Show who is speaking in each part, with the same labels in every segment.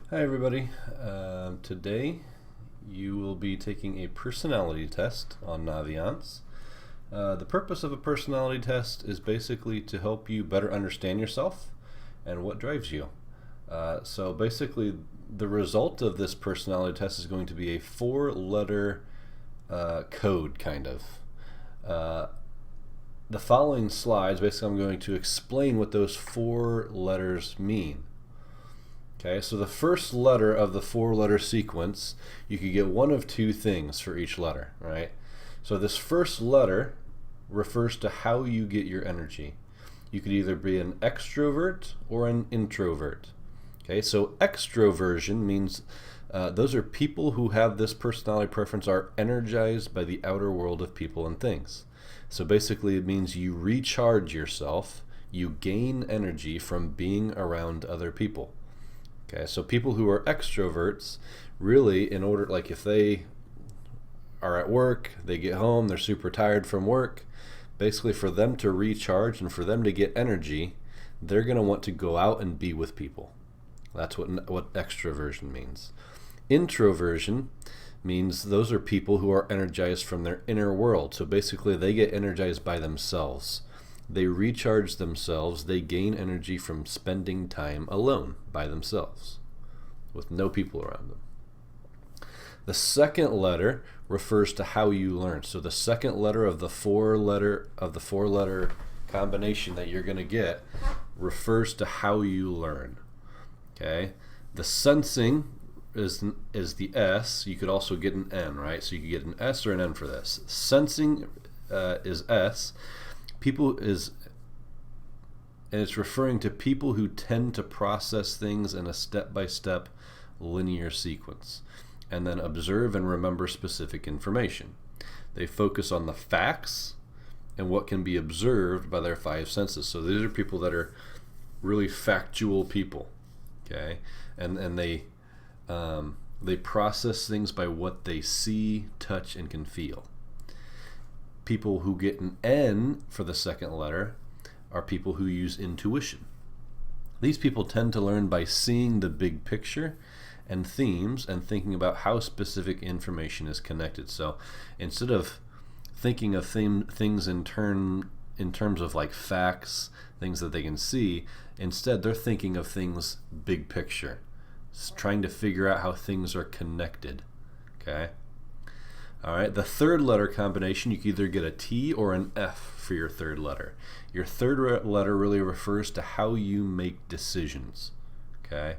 Speaker 1: Hi everybody. Today you will be taking a personality test on Naviance. The purpose of a personality test is basically to help you better understand yourself and what drives you. So basically the result of this personality test is going to be a 4-letter code, kind of. The following slides, basically I'm going to explain what those 4 letters mean. Okay, so the first letter of the 4-letter sequence, you could get one of two things for each letter, right? So this first letter refers to how you get your energy. You could either be an extrovert or an introvert. Okay, so extroversion means those are people who have this personality preference are energized by the outer world of people and things. So basically it means you recharge yourself, you gain energy from being around other people. Okay, so people who are extroverts, really, in order, like if they are at work, they get home, they're super tired from work, basically for them to recharge and for them to get energy, they're going to want to go out and be with people. That's what extroversion means. Introversion means those are people who are energized from their inner world. So basically they get energized by themselves. They recharge themselves, they gain energy from spending time alone by themselves with no people around them. The second letter refers to how you learn. So the second letter of the four letter combination that you're going to get refers to how you learn. Okay? The sensing is the S. You could also get an N, right? So you could get an S or an N for this. Sensing is S. And it's referring to people who tend to process things in a step-by-step linear sequence and then observe and remember specific information. They focus on the facts and what can be observed by their 5 senses. So these are people that are really factual people, okay? And they process things by what they see, touch, and can feel. People who get an N for the second letter are people who use intuition. These people tend to learn by seeing the big picture and themes and thinking about how specific information is connected. So instead of thinking of things in terms of like facts, things that they can see, instead they're thinking of things big picture, trying to figure out how things are connected. Okay? All right, the third letter combination, you can either get a T or an F for your third letter. Your third letter really refers to how you make decisions. Okay?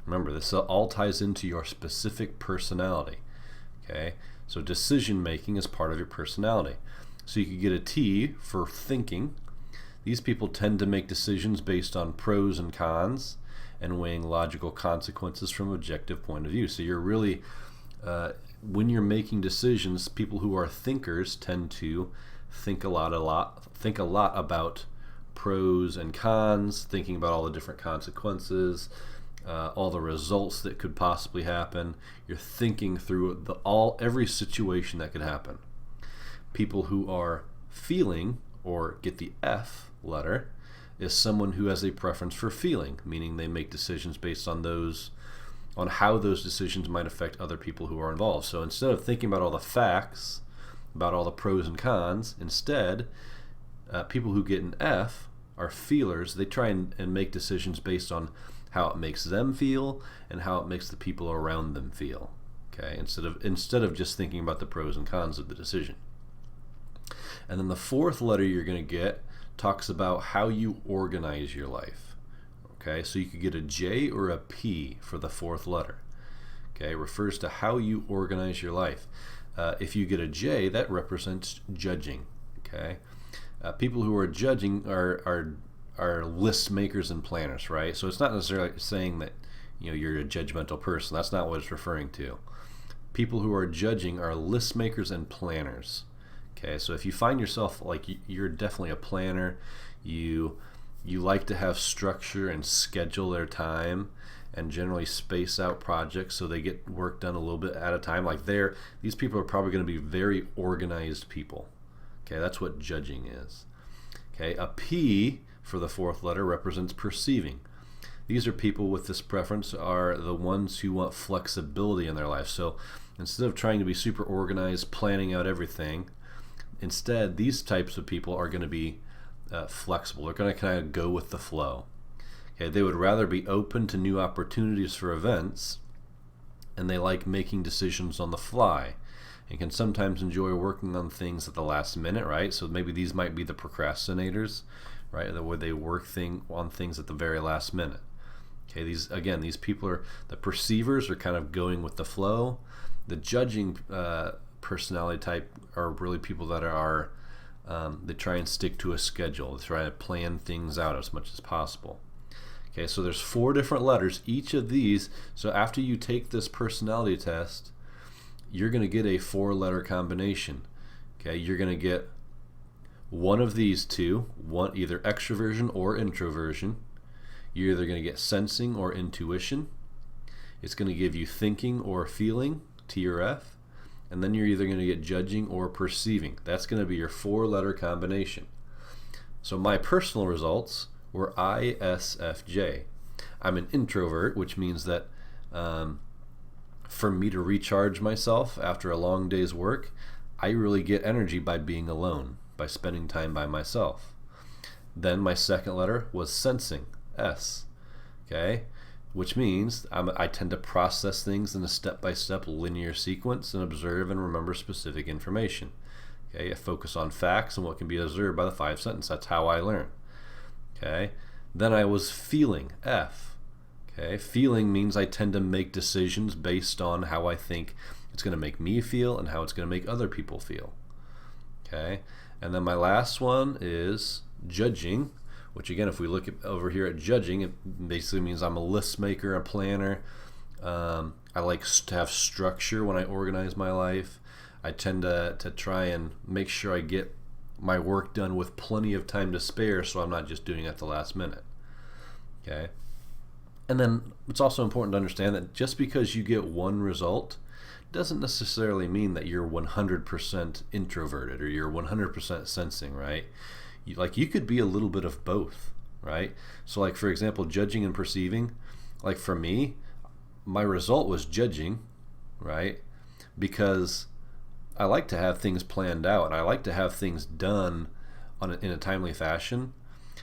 Speaker 1: Remember, this all ties into your specific personality. Okay? So decision making is part of your personality. So you could get a T for thinking. These people tend to make decisions based on pros and cons and weighing logical consequences from an objective point of view. So you're really when you're making decisions, people who are thinkers tend to think a lot about pros and cons, thinking about all the different consequences, all the results that could possibly happen. You're thinking through every situation that could happen. People who are feeling, or get the F letter, is someone who has a preference for feeling, meaning they make decisions based on how those decisions might affect other people who are involved. So instead of thinking about all the facts, about all the pros and cons, instead, people who get an F are feelers. They try and make decisions based on how it makes them feel and how it makes the people around them feel. Okay, instead of just thinking about the pros and cons of the decision. And then the fourth letter you're going to get talks about how you organize your life. Okay, so you could get a J or a P for the fourth letter. Okay, it refers to how you organize your life. If you get a J, that represents judging. Okay, people who are judging are list makers and planners, right? So it's not necessarily saying that you're a judgmental person. That's not what it's referring to. People who are judging are list makers and planners. Okay, so if you find yourself like you're definitely a planner, you like to have structure and schedule their time and generally space out projects so they get work done a little bit at a time. Like these people are probably going to be very organized people. Okay, that's what judging is. Okay, a P for the fourth letter represents perceiving. these are people with this preference are the ones who want flexibility in their life. So instead of trying to be super organized, planning out everything, instead these types of people are going to be flexible. They're going to kind of go with the flow. Okay, they would rather be open to new opportunities for events, and they like making decisions on the fly, and can sometimes enjoy working on things at the last minute, right? So maybe these might be the procrastinators, right? Where they work on things at the very last minute. Okay, these people are the perceivers, are kind of going with the flow. The judging personality type are really people that are they try and stick to a schedule. They try to plan things out as much as possible. Okay, so there's 4 different letters, each of these. So after you take this personality test, you're going to get a 4-letter combination. Okay, you're going to get one of these two, one either extroversion or introversion. You're either going to get sensing or intuition. It's going to give you thinking or feeling, T or F. And then you're either going to get judging or perceiving. That's going to be your 4-letter combination. So my personal results were ISFJ. I'm an introvert, which means that for me to recharge myself after a long day's work, I really get energy by being alone, by spending time by myself. Then my second letter was sensing, S. Okay, which means I tend to process things in a step-by-step linear sequence and observe and remember specific information. Okay, I focus on facts and what can be observed by the 5 sentences. That's how I learn. Okay, then I was feeling, F. Okay, feeling means I tend to make decisions based on how I think it's going to make me feel and how it's going to make other people feel. Okay, and then my last one is judging, which again, if we look over here at judging, it basically means I'm a list maker, a planner. I like to have structure when I organize my life. I tend to try and make sure I get my work done with plenty of time to spare, so I'm not just doing it at the last minute. Okay, and then it's also important to understand that just because you get one result doesn't necessarily mean that you're 100% introverted or you're 100% sensing, right? You could be a little bit of both, right? So like, for example, judging and perceiving, like for me, my result was judging, right? Because I like to have things planned out and I like to have things done in a timely fashion.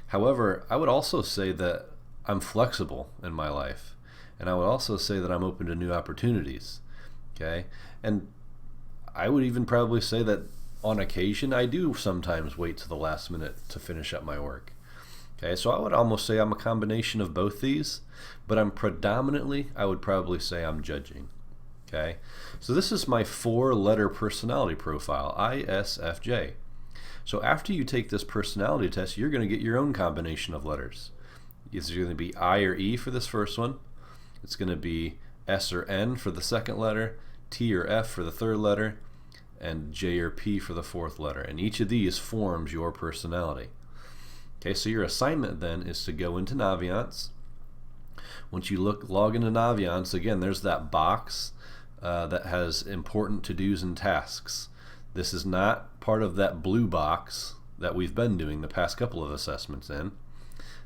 Speaker 1: However, I would also say that I'm flexible in my life, and I would also say that I'm open to new opportunities. Okay, and I would even probably say that on occasion I do sometimes wait to the last minute to finish up my work. Okay, so I would almost say I'm a combination of both these, but I would probably say I'm judging. Okay, so this is my 4-letter personality profile, ISFJ. So after you take this personality test, you're going to get your own combination of letters. It's going to be I or E for this first one. It's going to be S or N for the second letter, T or F for the third letter, and J or P for the fourth letter. And each of these forms your personality. Okay, so your assignment then is to go into Naviance. Once you log into Naviance, again, there's that box that has important to-dos and tasks. This is not part of that blue box that we've been doing the past couple of assessments in.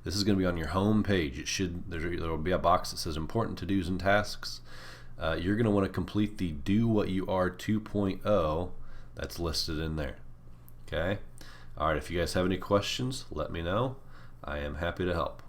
Speaker 1: This is going to be on your home page. There will be a box that says important to-dos and tasks. You're going to want to complete the Do What You Are 2.0 that's listed in there. Okay? All right, if you guys have any questions, let me know. I am happy to help.